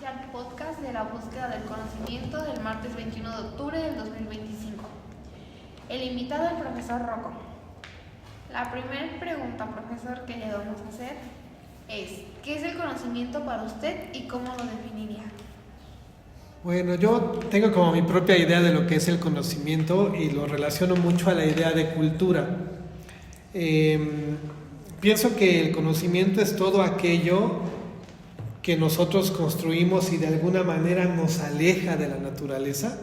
al podcast de la búsqueda del conocimiento del martes 21 de octubre del 2025. El invitado es el profesor Rocco. La primera pregunta, profesor, que le vamos a hacer es: ¿qué es el conocimiento para usted y cómo lo definiría? Bueno, yo tengo como mi propia idea de lo que es el conocimiento y lo relaciono mucho a la idea de cultura. Pienso que el conocimiento es todo aquello que nosotros construimos y de alguna manera nos aleja de la naturaleza,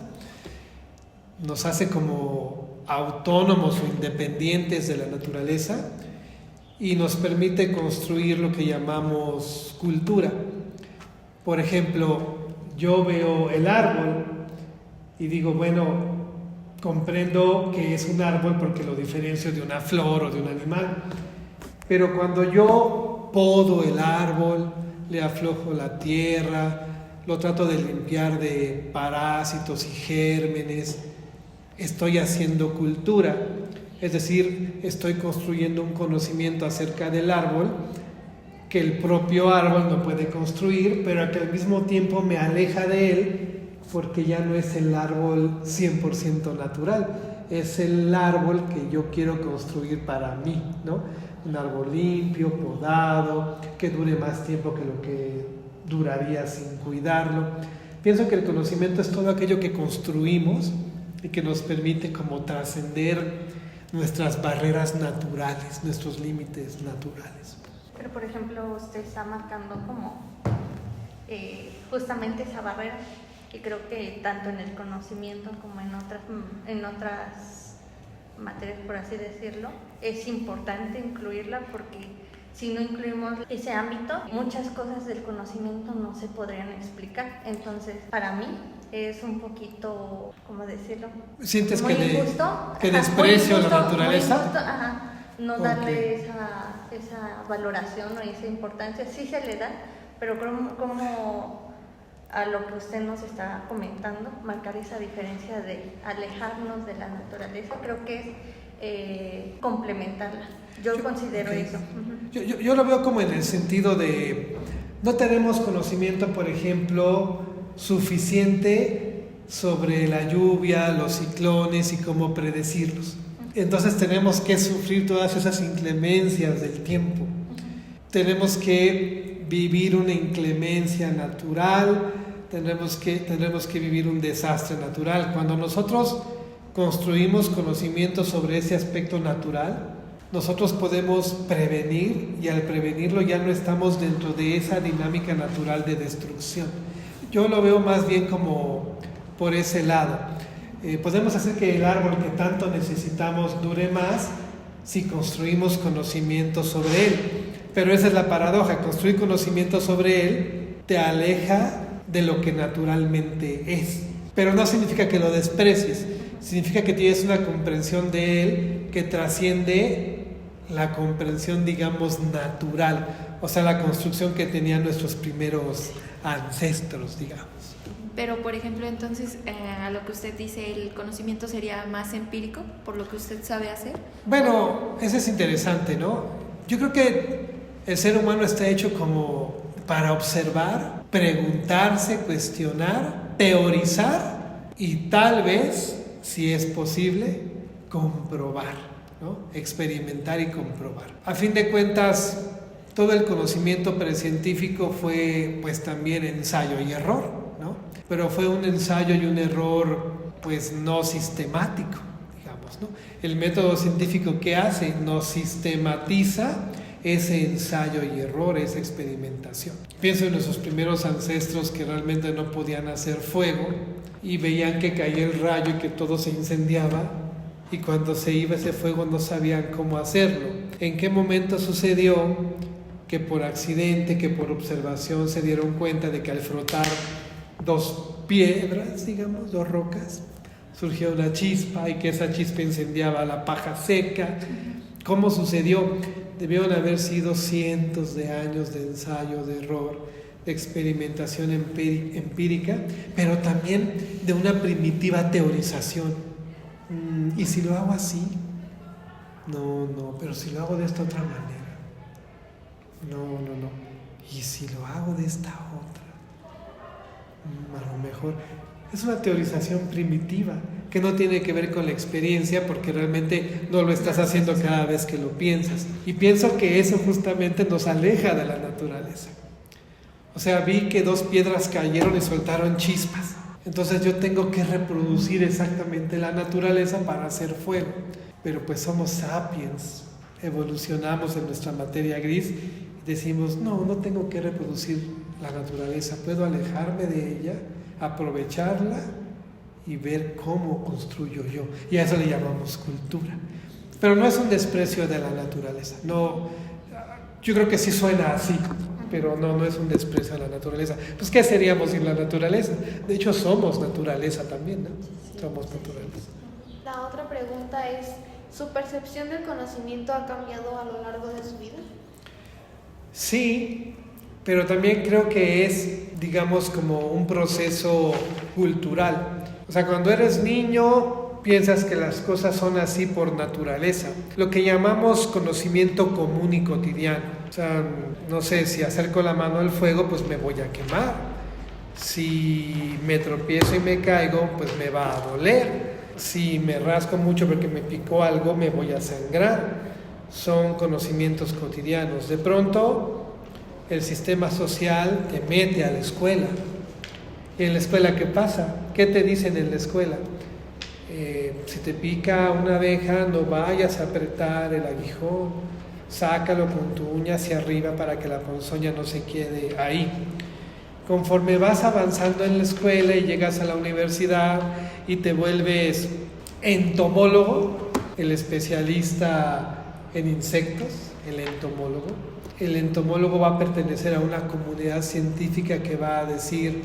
nos hace como autónomos o independientes de la naturaleza y nos permite construir lo que llamamos cultura. Por ejemplo, yo veo el árbol y digo, bueno, comprendo que es un árbol porque lo diferencio de una flor o de un animal. Pero cuando yo podo el árbol, le aflojo la tierra, lo trato de limpiar de parásitos y gérmenes, estoy haciendo cultura. Es decir, estoy construyendo un conocimiento acerca del árbol que el propio árbol no puede construir, pero que al mismo tiempo me aleja de él porque ya no es el árbol 100% natural, es el árbol que yo quiero construir para mí, ¿no? Un árbol limpio, podado, que dure más tiempo que lo que duraría sin cuidarlo. Pienso que el conocimiento es todo aquello que construimos y que nos permite como trascender nuestras barreras naturales, nuestros límites naturales. Pero por ejemplo, usted está marcando como justamente esa barrera, y creo que tanto en el conocimiento como en otras materias, por así decirlo, es importante incluirla, porque si no incluimos ese ámbito, muchas cosas del conocimiento no se podrían explicar. Entonces, para mí es un poquito, ¿cómo decirlo? ¿Sientes muy que, injusto, que desprecio la naturaleza? Muy injusto, no darle esa valoración o esa importancia. Sí se le da, pero como a lo que usted nos está comentando, marcar esa diferencia de alejarnos de la naturaleza, creo que es complementarla. Yo considero eso. Yo lo veo como en el sentido de no tenemos conocimiento, por ejemplo, suficiente sobre la lluvia, los ciclones y cómo predecirlos. Entonces tenemos que sufrir todas esas inclemencias del tiempo. Tenemos que vivir una inclemencia natural, tendremos que vivir un desastre natural. Cuando nosotros construimos conocimiento sobre ese aspecto natural, nosotros podemos prevenir, y al prevenirlo ya no estamos dentro de esa dinámica natural de destrucción. Yo lo veo más bien como por ese lado. Podemos hacer que el árbol que tanto necesitamos dure más si construimos conocimiento sobre él. Pero esa es la paradoja: construir conocimiento sobre él te aleja de lo que naturalmente es. Pero no significa que lo desprecies, significa que tienes una comprensión de él que trasciende la comprensión, digamos, natural, o sea, la construcción que tenían nuestros primeros ancestros, digamos. Pero, por ejemplo, entonces, a lo que usted dice, ¿el conocimiento sería más empírico por lo que usted sabe hacer? Bueno, eso es interesante, ¿no? Yo creo que el ser humano está hecho como para observar, preguntarse, cuestionar, teorizar y tal vez, si es posible, comprobar, ¿no? Experimentar y comprobar. A fin de cuentas, todo el conocimiento precientífico fue pues también ensayo y error, ¿no? Pero fue un ensayo y un error pues no sistemático, digamos, ¿no? El método científico, ¿qué hace? Nos sistematiza ese ensayo y error, esa experimentación. Pienso en nuestros primeros ancestros que realmente no podían hacer fuego y veían que caía el rayo y que todo se incendiaba, y cuando se iba ese fuego no sabían cómo hacerlo. ¿En qué momento sucedió que por accidente, que por observación se dieron cuenta de que al frotar dos piedras, digamos, dos rocas, surgió una chispa y que esa chispa incendiaba la paja seca? ¿Cómo sucedió? Debieron haber sido cientos de años de ensayo, de error, de experimentación empírica, pero también de una primitiva teorización. ¿Y si lo hago así? No, pero si lo hago de esta otra manera. No. ¿Y si lo hago de esta otra? A lo mejor es una teorización primitiva que no tiene que ver con la experiencia, porque realmente no lo estás haciendo cada vez que lo piensas. Y pienso que eso justamente nos aleja de la naturaleza. O sea, vi que 2 piedras cayeron y soltaron chispas. Entonces yo tengo que reproducir exactamente la naturaleza para hacer fuego. Pero pues somos sapiens, evolucionamos en nuestra materia gris y decimos, no tengo que reproducir la naturaleza, puedo alejarme de ella, aprovecharla y ver cómo construyo yo. Y a eso le llamamos cultura. Pero no es un desprecio de la naturaleza. No, yo creo que sí suena así, pero no es un desprecio a la naturaleza. Pues ¿qué seríamos sin la naturaleza? De hecho somos naturaleza también, ¿no? Somos naturaleza. La otra pregunta es, ¿su percepción del conocimiento ha cambiado a lo largo de su vida? Sí, pero también creo que es, digamos, como un proceso cultural. O sea, cuando eres niño piensas que las cosas son así por naturaleza, lo que llamamos conocimiento común y cotidiano. O sea, no sé, si acerco la mano al fuego, pues me voy a quemar. Si me tropiezo y me caigo, pues me va a doler. Si me rasco mucho porque me picó algo, me voy a sangrar. Son conocimientos cotidianos. De pronto, el sistema social te mete a la escuela. ¿Y en la escuela qué pasa? ¿Qué te dicen en la escuela? Si te pica una abeja, no vayas a apretar el aguijón, sácalo con tu uña hacia arriba para que la ponzoña no se quede ahí. Conforme vas avanzando en la escuela y llegas a la universidad y te vuelves entomólogo, el especialista en insectos, el entomólogo va a pertenecer a una comunidad científica que va a decir: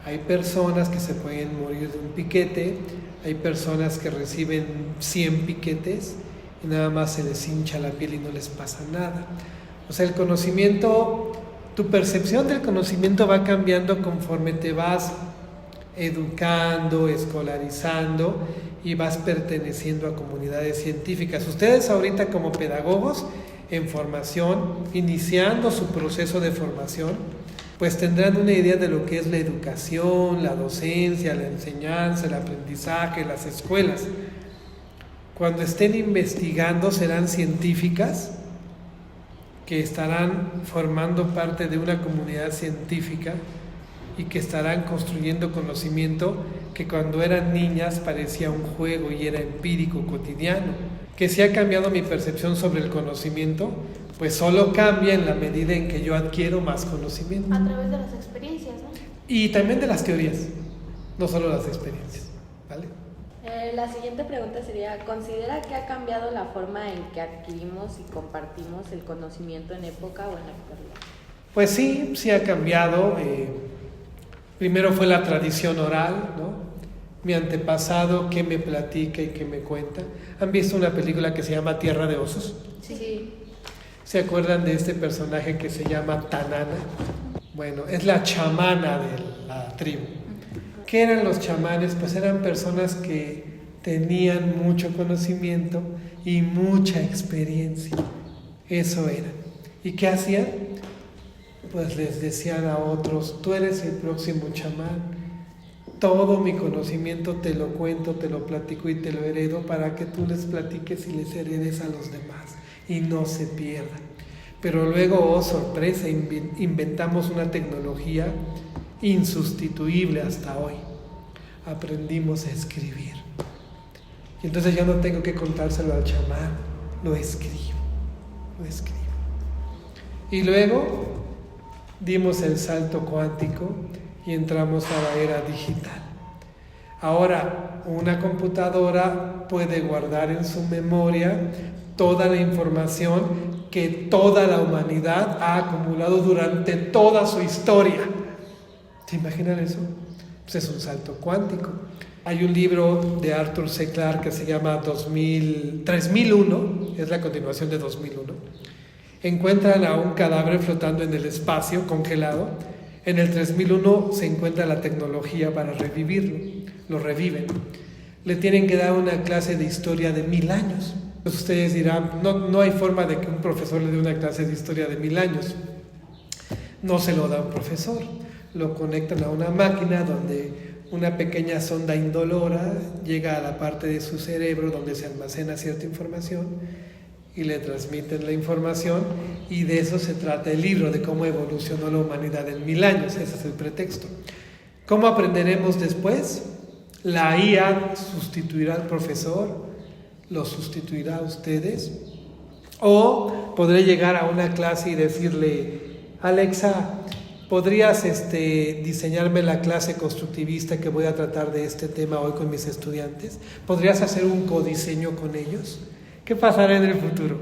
hay personas que se pueden morir de un piquete, hay personas que reciben 100 piquetes y nada más se les hincha la piel y no les pasa nada. O sea, el conocimiento, tu percepción del conocimiento va cambiando conforme te vas educando, escolarizando y vas perteneciendo a comunidades científicas. Ustedes ahorita como pedagogos en formación, iniciando su proceso de formación, pues tendrán una idea de lo que es la educación, la docencia, la enseñanza, el aprendizaje, las escuelas. Cuando estén investigando serán científicas que estarán formando parte de una comunidad científica y que estarán construyendo conocimiento que cuando eran niñas parecía un juego y era empírico, cotidiano. Que si ha cambiado mi percepción sobre el conocimiento, pues solo cambia en la medida en que yo adquiero más conocimiento. A través de las experiencias, ¿no? Y también de las teorías, no solo las experiencias, ¿vale? La siguiente pregunta sería, ¿considera que ha cambiado la forma en que adquirimos y compartimos el conocimiento en época o en la actualidad? Pues sí ha cambiado. Primero fue la tradición oral, ¿no? Mi antepasado, qué me platica y qué me cuenta. ¿Han visto una película que se llama Tierra de Osos? Sí. ¿Se acuerdan de este personaje que se llama Tanana? Bueno, es la chamana de la tribu. ¿Qué eran los chamanes? Pues eran personas que tenían mucho conocimiento y mucha experiencia. Eso era. ¿Y qué hacían? Pues les decían a otros: tú eres el próximo chamán. Todo mi conocimiento te lo cuento, te lo platico y te lo heredo para que tú les platiques y les heredes a los demás y no se pierdan. Pero luego, oh sorpresa, inventamos una tecnología insustituible hasta hoy. Aprendimos a escribir. Y entonces ya no tengo que contárselo al chamán, lo escribo. Y luego dimos el salto cuántico y entramos a la era digital. Ahora, una computadora puede guardar en su memoria toda la información que toda la humanidad ha acumulado durante toda su historia. ¿Se imaginan eso? Pues es un salto cuántico. Hay un libro de Arthur C. Clarke que se llama 3001, es la continuación de 2001. Encuentran a un cadáver flotando en el espacio, congelado. En el 3001 se encuentra la tecnología para revivirlo, lo reviven. Le tienen que dar una clase de historia de 1000 años. Pues ustedes dirán, no hay forma de que un profesor le dé una clase de historia de 1000 años. No se lo da un profesor. lo conectan a una máquina donde una pequeña sonda indolora llega a la parte de su cerebro donde se almacena cierta información y le transmiten la información, y de eso se trata el libro, de cómo evolucionó la humanidad en 1000 años. Ese es el pretexto. ¿Cómo aprenderemos después? La IA sustituirá al profesor, lo sustituirá a ustedes, o podré llegar a una clase y decirle: Alexa, ¿podrías diseñarme la clase constructivista que voy a tratar de este tema hoy con mis estudiantes? ¿Podrías hacer un codiseño con ellos? ¿Qué pasará en el futuro?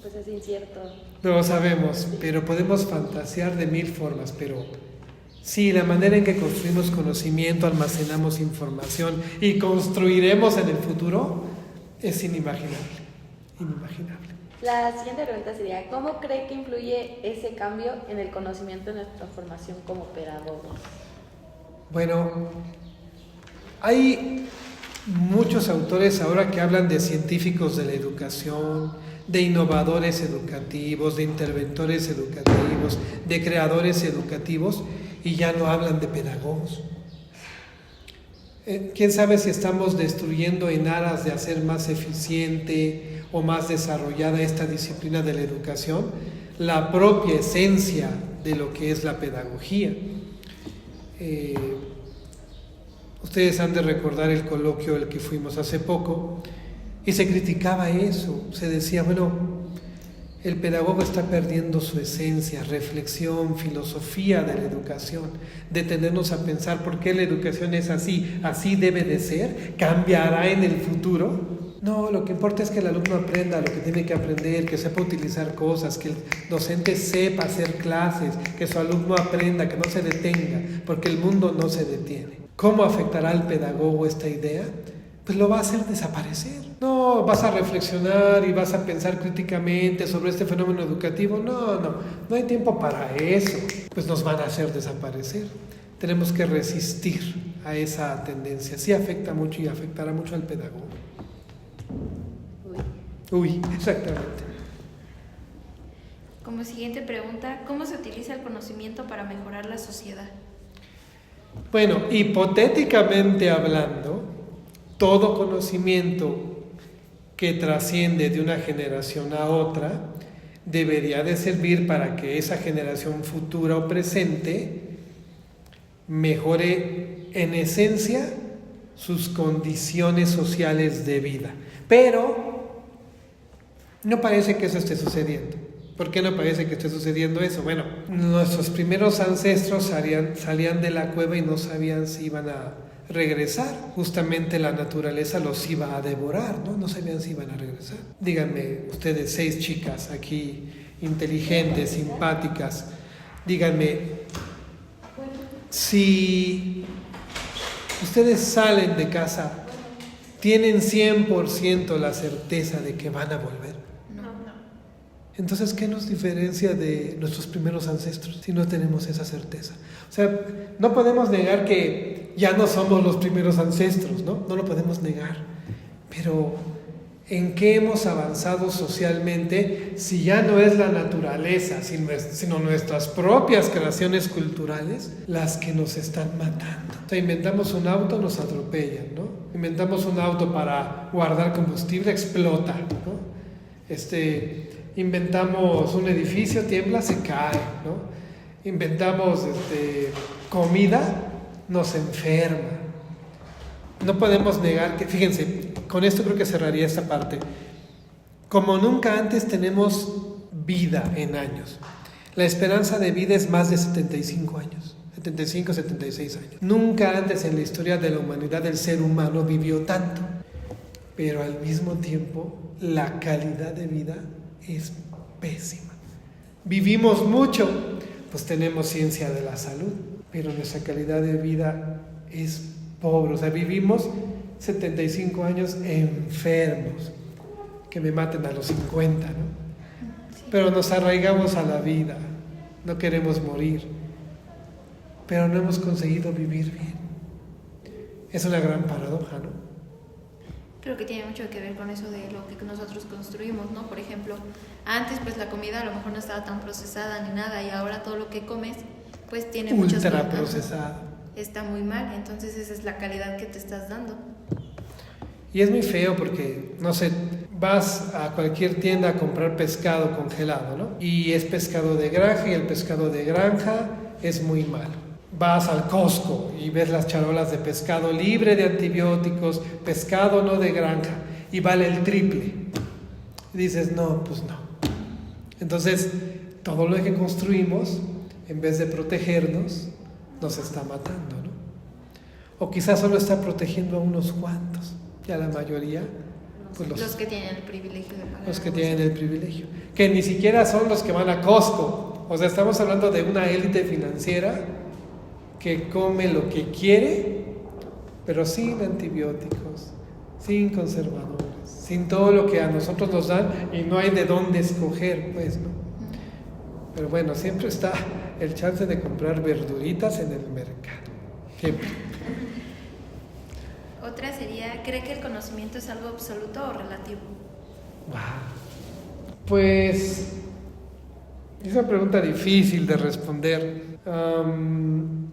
Pues es incierto. No lo sabemos, pero podemos fantasear de 1000 formas. Pero sí, la manera en que construimos conocimiento, almacenamos información y construiremos en el futuro es inimaginable. Inimaginable. La siguiente pregunta sería, ¿cómo cree que influye ese cambio en el conocimiento de nuestra formación como pedagogos? Bueno, hay muchos autores ahora que hablan de científicos de la educación, de innovadores educativos, de interventores educativos, de creadores educativos, y ya no hablan de pedagogos. ¿Quién sabe si estamos destruyendo en aras de hacer más eficiente o más desarrollada esta disciplina de la educación la propia esencia de lo que es la pedagogía? Ustedes han de recordar el coloquio al que fuimos hace poco, y se criticaba eso. Se decía, bueno, el pedagogo está perdiendo su esencia, reflexión, filosofía de la educación, detenernos a pensar por qué la educación es así, así debe de ser, cambiará en el futuro. No, lo que importa es que el alumno aprenda lo que tiene que aprender, que sepa utilizar cosas, que el docente sepa hacer clases, que su alumno aprenda, que no se detenga, porque el mundo no se detiene. ¿Cómo afectará al pedagogo esta idea? Pues lo va a hacer desaparecer. No, vas a reflexionar y vas a pensar críticamente sobre este fenómeno educativo. No hay tiempo para eso. Pues nos van a hacer desaparecer. Tenemos que resistir a esa tendencia. Sí afecta mucho y afectará mucho al pedagogo. Uy, exactamente. Como siguiente pregunta, ¿cómo se utiliza el conocimiento para mejorar la sociedad? Bueno, hipotéticamente hablando, todo conocimiento que trasciende de una generación a otra debería de servir para que esa generación futura o presente mejore en esencia sus condiciones sociales de vida. Pero no parece que eso esté sucediendo. ¿Por qué no parece que esté sucediendo eso? Bueno, nuestros primeros ancestros salían de la cueva y no sabían si iban a regresar. Justamente la naturaleza los iba a devorar, ¿no? No sabían si iban a regresar. Díganme, ustedes 6 chicas aquí, inteligentes, simpáticas, díganme, si ustedes salen de casa, ¿tienen 100% la certeza de que van a volver? Entonces, ¿qué nos diferencia de nuestros primeros ancestros si no tenemos esa certeza? O sea, no podemos negar que ya no somos los primeros ancestros, ¿no? No lo podemos negar. Pero, ¿en qué hemos avanzado socialmente si ya no es la naturaleza, sino nuestras propias creaciones culturales las que nos están matando? O sea, inventamos un auto, nos atropellan, ¿no? Inventamos un auto para guardar combustible, explota, ¿no? Inventamos un edificio, tiembla, se cae, ¿no? Inventamos comida, nos enferma. No podemos negar que, fíjense, con esto creo que cerraría esta parte. Como nunca antes tenemos vida en años. La esperanza de vida es más de 75 años, 75, 76 años. Nunca antes en la historia de la humanidad el ser humano vivió tanto. Pero al mismo tiempo, la calidad de vida es pésima. Vivimos mucho, pues tenemos ciencia de la salud, pero nuestra calidad de vida es pobre. O sea, vivimos 75 años enfermos, que me maten a los 50, ¿no? Pero nos arraigamos a la vida, no queremos morir, pero no hemos conseguido vivir bien. Es una gran paradoja, ¿no? Creo que tiene mucho que ver con eso de lo que nosotros construimos, ¿no? Por ejemplo, antes pues la comida a lo mejor no estaba tan procesada ni nada, y ahora todo lo que comes pues tiene muchas ultra cosas. procesado. Está muy mal, entonces esa es la calidad que te estás dando. Y es muy feo porque, no sé, vas a cualquier tienda a comprar pescado congelado, ¿no? Y es pescado de granja y el pescado de granja es muy malo. Vas al Costco y ves las charolas de pescado libre de antibióticos, pescado no de granja, y vale el triple. Y dices, no, pues no. Entonces, todo lo que construimos, en vez de protegernos, nos está matando, ¿no? O quizás solo está protegiendo a unos cuantos, y a la mayoría, pues Los que tienen el privilegio de pagar. los que tienen el privilegio, que ni siquiera son los que van a Costco. O sea, estamos hablando de una élite financiera que come lo que quiere, pero sin antibióticos, sin conservadores, sin todo lo que a nosotros nos dan y no hay de dónde escoger, pues, ¿no? Pero bueno, siempre está el chance de comprar verduritas en el mercado. Siempre. Otra sería, ¿cree que el conocimiento es algo absoluto o relativo? Pues es una pregunta difícil de responder.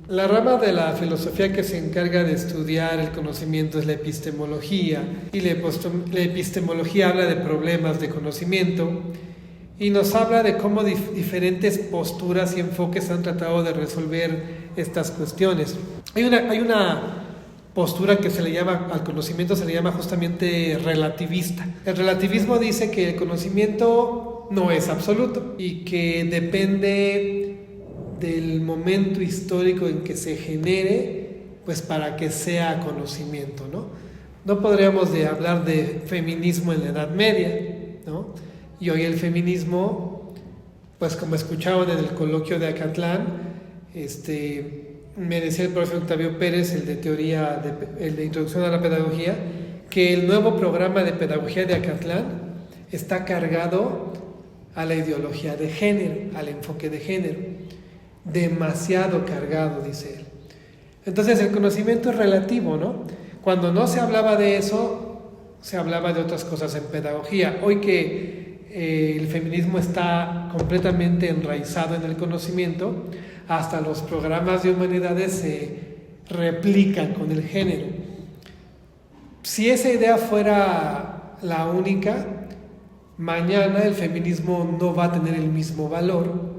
La rama de la filosofía que se encarga de estudiar el conocimiento es la epistemología, y la epistemología habla de problemas de conocimiento y nos habla de cómo diferentes posturas y enfoques han tratado de resolver estas cuestiones. Hay una postura que se le llama, al conocimiento se le llama justamente relativista. El relativismo dice que el conocimiento no es absoluto y que depende del momento histórico en que se genere, pues para que sea conocimiento, ¿no? No podríamos hablar de feminismo en la Edad Media, ¿no? Y hoy el feminismo, pues como escuchaban en el coloquio de Acatlán, me decía el profe Octavio Pérez, el de Introducción a la Pedagogía, que el nuevo programa de pedagogía de Acatlán está cargado a la ideología de género, al enfoque de género. Demasiado cargado, dice él. Entonces el conocimiento es relativo, ¿no? Cuando no se hablaba de eso, se hablaba de otras cosas en pedagogía. Hoy que el feminismo está completamente enraizado en el conocimiento, hasta los programas de humanidades se replican con el género. Si esa idea fuera la única, mañana el feminismo no va a tener el mismo valor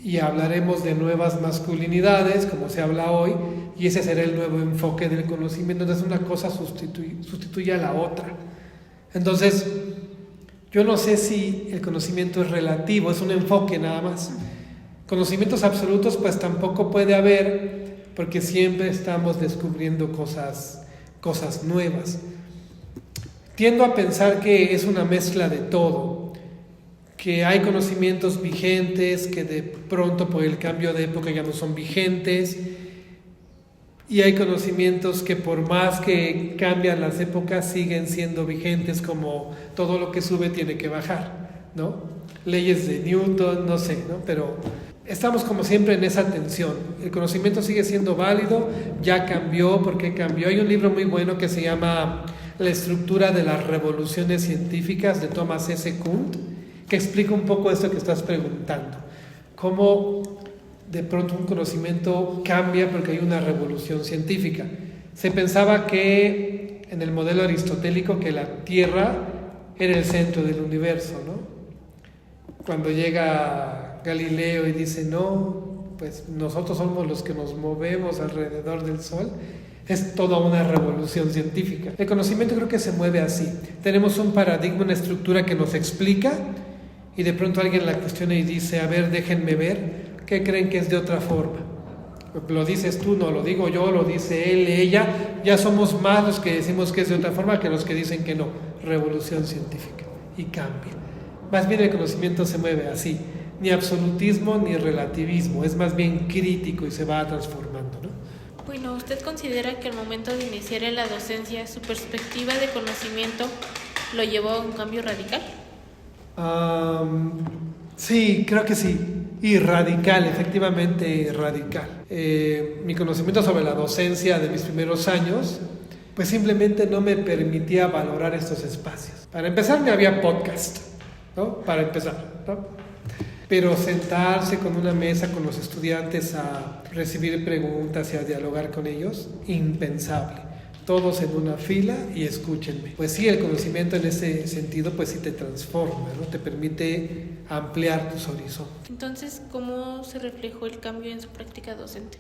y hablaremos de nuevas masculinidades, como se habla hoy, y ese será el nuevo enfoque del conocimiento. Entonces una cosa sustituye a la otra. Entonces, yo no sé si el conocimiento es relativo, es un enfoque nada más. Conocimientos absolutos pues tampoco puede haber, porque siempre estamos descubriendo cosas nuevas. Tiendo a pensar que es una mezcla de todo, que hay conocimientos vigentes que de pronto por el cambio de época ya no son vigentes, y hay conocimientos que por más que cambian las épocas siguen siendo vigentes, como todo lo que sube tiene que bajar, ¿no? Leyes de Newton, no sé, ¿no? Pero estamos como siempre en esa tensión. El conocimiento sigue siendo válido, ya cambió, ¿por qué cambió? Hay un libro muy bueno que se llama La estructura de las revoluciones científicas, de Thomas S. Kuhn, que explica un poco esto que estás preguntando. Cómo de pronto un conocimiento cambia porque hay una revolución científica. Se pensaba que en el modelo aristotélico que la Tierra era el centro del universo, ¿no? Cuando llega Galileo y dice, no, pues nosotros somos los que nos movemos alrededor del Sol, es toda una revolución científica. El conocimiento creo que se mueve así. Tenemos un paradigma, una estructura que nos explica, y de pronto alguien la cuestiona y dice, a ver, déjenme ver, ¿qué creen que es de otra forma? Lo dices tú, no lo digo yo, lo dice él, ella. Ya somos más los que decimos que es de otra forma que los que dicen que no. Revolución científica. Y cambia. Más bien el conocimiento se mueve así. Ni absolutismo ni relativismo. Es más bien crítico y se va transformando, ¿no? Bueno, ¿usted considera que al momento de iniciar en la docencia su perspectiva de conocimiento lo llevó a un cambio radical? Sí, creo que sí. Y radical, efectivamente radical. Mi conocimiento sobre la docencia de mis primeros años, pues simplemente no me permitía valorar estos espacios. Para empezar, no había podcast, ¿no? Para empezar, ¿no? Pero sentarse con una mesa con los estudiantes a recibir preguntas y a dialogar con ellos, impensable. Todos en una fila y escúchenme. Pues sí, el conocimiento en ese sentido pues sí te transforma, ¿no? Te permite ampliar tus horizontes. Entonces, ¿cómo se reflejó el cambio en su práctica docente?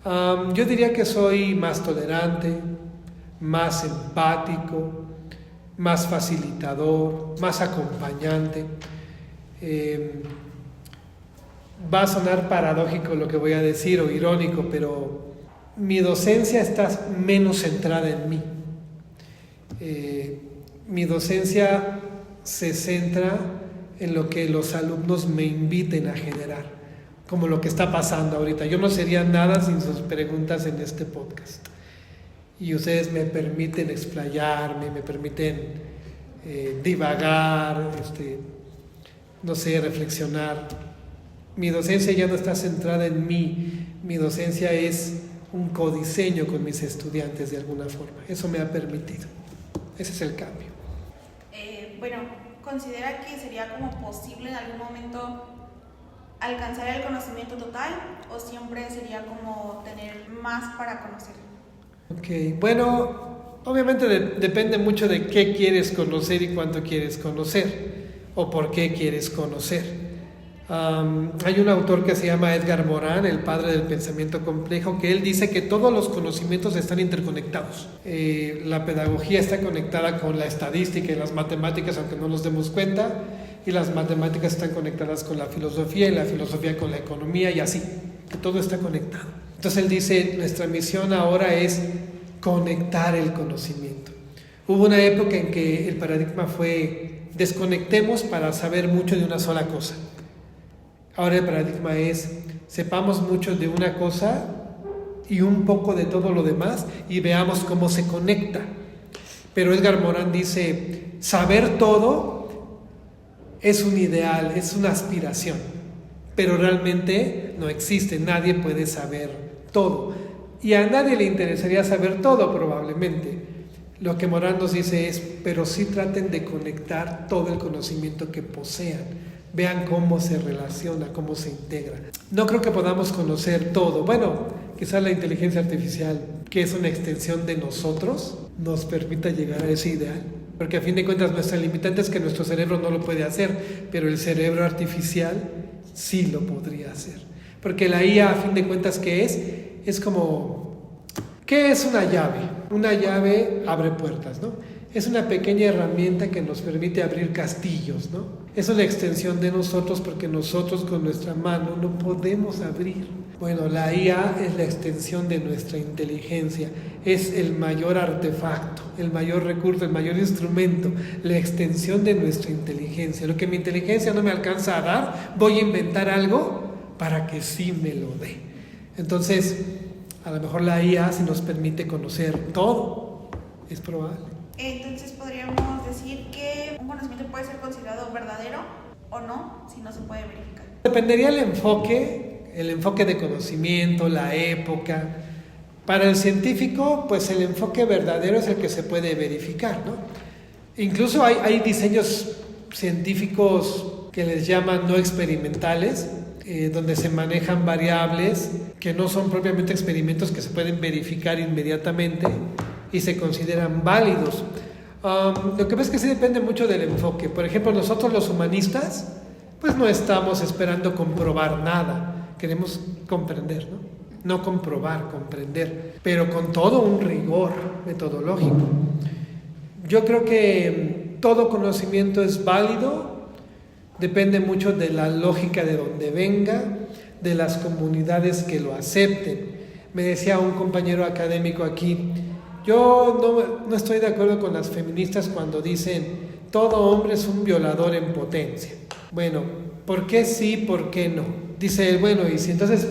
Yo diría que soy más tolerante, más empático, más facilitador, más acompañante. Va a sonar paradójico lo que voy a decir o irónico, pero mi docencia está menos centrada en mí. Mi docencia se centra en lo que los alumnos me inviten a generar, como lo que está pasando ahorita. Yo no sería nada sin sus preguntas en este podcast. Y ustedes me permiten explayarme, me permiten divagar, no sé, reflexionar. Mi docencia ya no está centrada en mí, mi docencia es un codiseño con mis estudiantes de alguna forma. Eso me ha permitido. Ese es el cambio. Bueno, ¿considera que sería como posible en algún momento alcanzar el conocimiento total o siempre sería como tener más para conocer? Ok, bueno, obviamente depende mucho de qué quieres conocer y cuánto quieres conocer o por qué quieres conocer. Hay un autor que se llama Edgar Morin, el padre del pensamiento complejo, que él dice que todos los conocimientos están interconectados. La pedagogía está conectada con la estadística y las matemáticas, aunque no nos demos cuenta, y las matemáticas están conectadas con la filosofía y la filosofía con la economía y así, que todo está conectado. Entonces él dice, nuestra misión ahora es conectar el conocimiento. Hubo una época en que el paradigma fue desconectemos para saber mucho de una sola cosa. Ahora el paradigma es sepamos mucho de una cosa y un poco de todo lo demás y veamos cómo se conecta. Pero Edgar Morin dice, saber todo es un ideal, es una aspiración, pero realmente no existe, nadie puede saber todo. Y a nadie le interesaría saber todo probablemente. Lo que Morin nos dice es, pero sí traten de conectar todo el conocimiento que posean. Vean cómo se relaciona, cómo se integra. No creo que podamos conocer todo. Bueno, quizás la inteligencia artificial, que es una extensión de nosotros, nos permita llegar a ese ideal. Porque a fin de cuentas nuestra limitante es que nuestro cerebro no lo puede hacer, pero el cerebro artificial sí lo podría hacer. Porque la IA, a fin de cuentas, ¿qué es? Es como, ¿qué es una llave? Una llave abre puertas, ¿no? Es una pequeña herramienta que nos permite abrir castillos, ¿no? Es una extensión de nosotros porque nosotros con nuestra mano no podemos abrir. Bueno, la IA es la extensión de nuestra inteligencia, es el mayor artefacto, el mayor recurso, el mayor instrumento, la extensión de nuestra inteligencia. Lo que mi inteligencia no me alcanza a dar, voy a inventar algo para que sí me lo dé. Entonces, a lo mejor la IA sí nos permite conocer todo, es probable. Entonces podríamos decir que un conocimiento puede ser considerado verdadero o no, si no se puede verificar. Dependería el enfoque de conocimiento, la época. Para el científico, pues el enfoque verdadero es el que se puede verificar, ¿no? Incluso hay diseños científicos que les llaman no experimentales, donde se manejan variables que no son propiamente experimentos que se pueden verificar inmediatamente y se consideran válidos. Lo que pasa es que sí depende mucho del enfoque. Por ejemplo, nosotros los humanistas, pues no estamos esperando comprobar nada, queremos comprender, ¿no? No comprobar, comprender, pero con todo un rigor metodológico. Yo creo que todo conocimiento es válido, depende mucho de la lógica de donde venga, de las comunidades que lo acepten. Me decía un compañero académico aquí, yo no estoy de acuerdo con las feministas cuando dicen todo hombre es un violador en potencia. Bueno, ¿por qué sí, por qué no? Dice él, bueno, y si entonces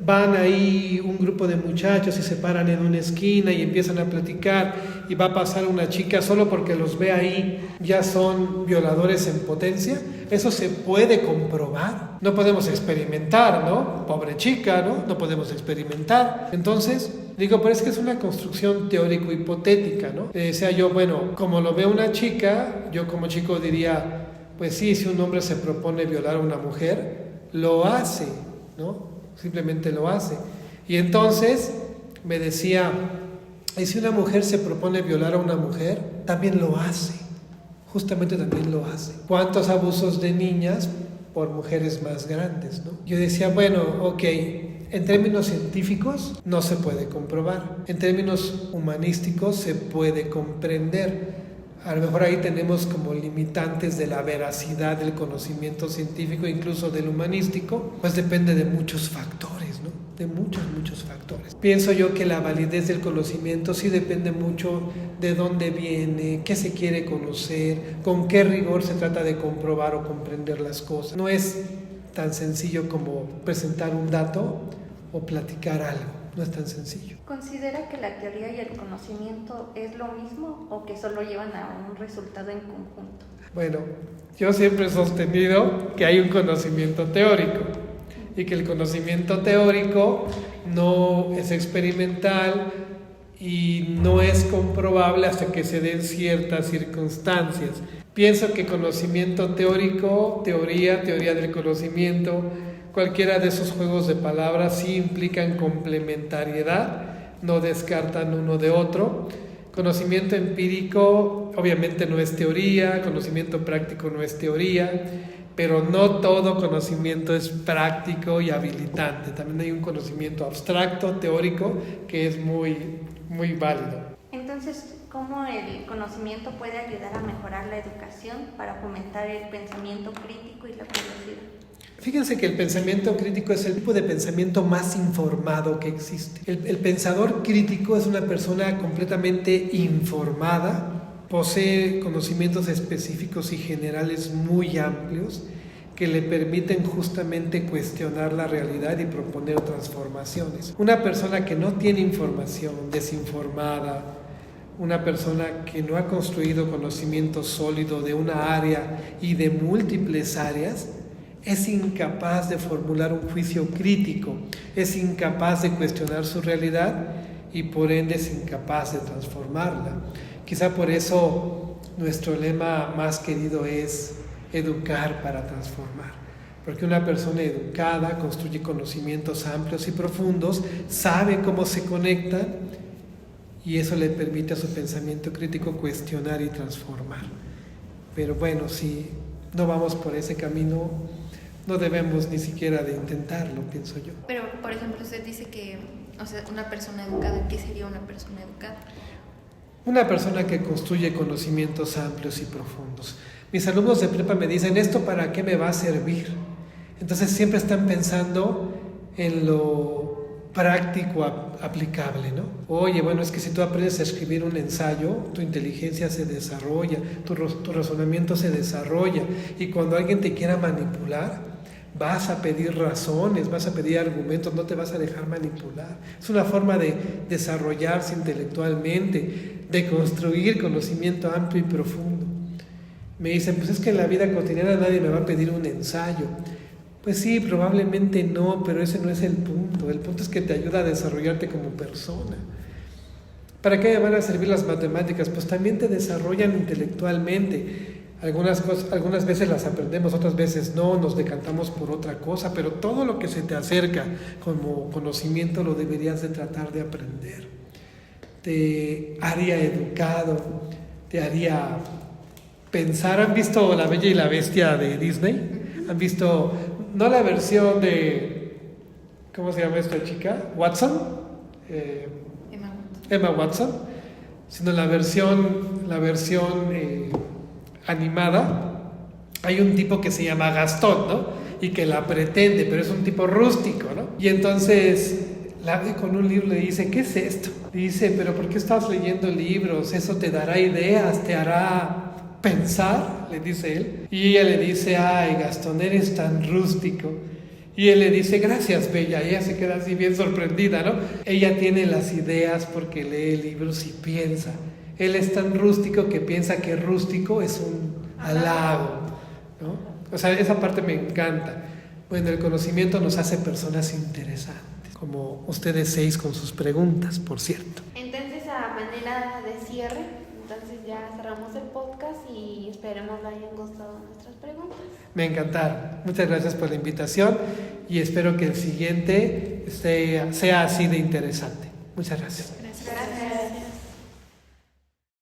van ahí un grupo de muchachos y se paran en una esquina y empiezan a platicar y va a pasar una chica solo porque los ve ahí, ya son violadores en potencia. Eso se puede comprobar. No podemos experimentar, ¿no? Pobre chica, ¿no? No podemos experimentar. Entonces, digo, pero es que es una construcción teórico-hipotética, ¿no? Decía yo, bueno, como lo ve una chica, yo como chico diría, pues sí, si un hombre se propone violar a una mujer, lo hace, ¿no? Simplemente lo hace. Y entonces me decía, y si una mujer se propone violar a una mujer, también lo hace, justamente también lo hace. ¿Cuántos abusos de niñas por mujeres más grandes, ¿no? Yo decía, bueno, ok, en términos científicos no se puede comprobar, en términos humanísticos se puede comprender. A lo mejor ahí tenemos como limitantes de la veracidad del conocimiento científico, incluso del humanístico, pues depende de muchos factores, ¿no? De muchos factores. Pienso yo que la validez del conocimiento sí depende mucho de dónde viene, qué se quiere conocer, con qué rigor se trata de comprobar o comprender las cosas. No es tan sencillo como presentar un dato o platicar algo. No es tan sencillo. ¿Considera que la teoría y el conocimiento es lo mismo o que solo llevan a un resultado en conjunto? Bueno, yo siempre he sostenido que hay un conocimiento teórico y que el conocimiento teórico no es experimental y no es comprobable hasta que se den ciertas circunstancias. Pienso que conocimiento teórico, teoría del conocimiento, cualquiera de esos juegos de palabras sí implican complementariedad, no descartan uno de otro. Conocimiento empírico obviamente no es teoría, conocimiento práctico no es teoría, pero no todo conocimiento es práctico y habilitante. También hay un conocimiento abstracto, teórico, que es muy válido. Entonces, ¿cómo el conocimiento puede ayudar a mejorar la educación para fomentar el pensamiento crítico y la curiosidad? Fíjense que el pensamiento crítico es el tipo de pensamiento más informado que existe. El pensador crítico es una persona completamente informada, posee conocimientos específicos y generales muy amplios que le permiten justamente cuestionar la realidad y proponer transformaciones. Una persona que no tiene información, desinformada, una persona que no ha construido conocimiento sólido de una área y de múltiples áreas, es incapaz de formular un juicio crítico, es incapaz de cuestionar su realidad y por ende es incapaz de transformarla. Quizá por eso nuestro lema más querido es educar para transformar, porque una persona educada construye conocimientos amplios y profundos, sabe cómo se conectan y eso le permite a su pensamiento crítico cuestionar y transformar. Pero bueno, si no vamos por ese camino, no debemos ni siquiera de intentarlo, pienso yo. Pero, por ejemplo, usted dice que, una persona educada, ¿qué sería una persona educada? Una persona que construye conocimientos amplios y profundos. Mis alumnos de prepa me dicen, ¿esto para qué me va a servir? Entonces siempre están pensando en lo práctico aplicable, ¿no? Oye, bueno, es que si tú aprendes a escribir un ensayo, tu inteligencia se desarrolla, tu razonamiento se desarrolla, y cuando alguien te quiera manipular, vas a pedir razones, vas a pedir argumentos, no te vas a dejar manipular. Es una forma de desarrollarse intelectualmente, de construir conocimiento amplio y profundo. Me dicen, pues es que en la vida cotidiana nadie me va a pedir un ensayo. Pues sí, probablemente no, pero ese no es el punto. El punto es que te ayuda a desarrollarte como persona. ¿Para qué me van a servir las matemáticas? Pues también te desarrollan intelectualmente. Algunas veces las aprendemos, otras veces no, nos decantamos por otra cosa, pero todo lo que se te acerca como conocimiento lo deberías de tratar de aprender. Te haría educado, te haría pensar. ¿Han visto La Bella y la Bestia de Disney? ¿Han visto, no la versión de, ¿cómo se llama esta chica? ¿Watson? Emma Watson, sino la versión animada. Hay un tipo que se llama Gastón, ¿no? Y que la pretende, pero es un tipo rústico, ¿no? Y entonces la ve con un libro y le dice, ¿qué es esto? Le dice, ¿pero por qué estás leyendo libros? Eso te dará ideas, te hará pensar, le dice él. Y ella le dice, ay, Gastón, eres tan rústico. Y él le dice, gracias, Bella. Y ella se queda así bien sorprendida, ¿no? Ella tiene las ideas porque lee libros y piensa. Él es tan rústico que piensa que rústico es un halago, ¿no? O sea, esa parte me encanta. Bueno, el conocimiento nos hace personas interesantes, como ustedes 6 con sus preguntas, por cierto. Entonces, a manera de cierre, entonces ya cerramos el podcast y y esperemos le hayan gustado nuestras preguntas. Me encantaron. Muchas gracias por la invitación y espero que el siguiente sea así de interesante. Muchas gracias. Gracias.